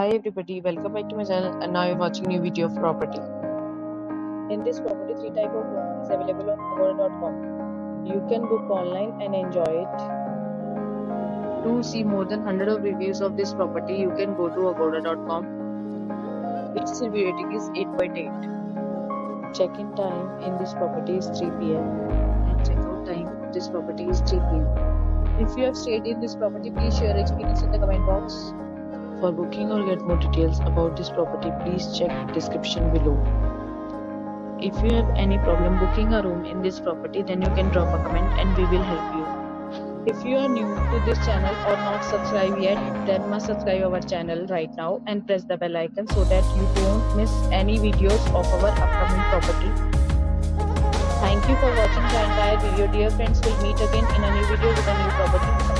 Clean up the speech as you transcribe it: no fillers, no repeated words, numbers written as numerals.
Hi everybody, welcome back to my channel and now you're watching new video of property. In this property, three type of room is available on Karradal-Varberg. You can book online and enjoy it. To see more than 100 of reviews of this property, you can go to agoda.com. Its review rating is 8.8. Check-in time in this property is 3 p.m. and check-out time of this property is 3 p.m. If you have stayed in this property, please share your experience in the comment box. For booking or get more details about this property, please check description below. If you have any problem booking a room in this property, then you can drop a comment and we will help you. If you are new to this channel or not subscribed yet, then must subscribe our channel right now and press the bell icon so that you don't miss any videos of our upcoming property. Thank you for watching the entire video. Dear friends, we'll meet again in a new video with a new property.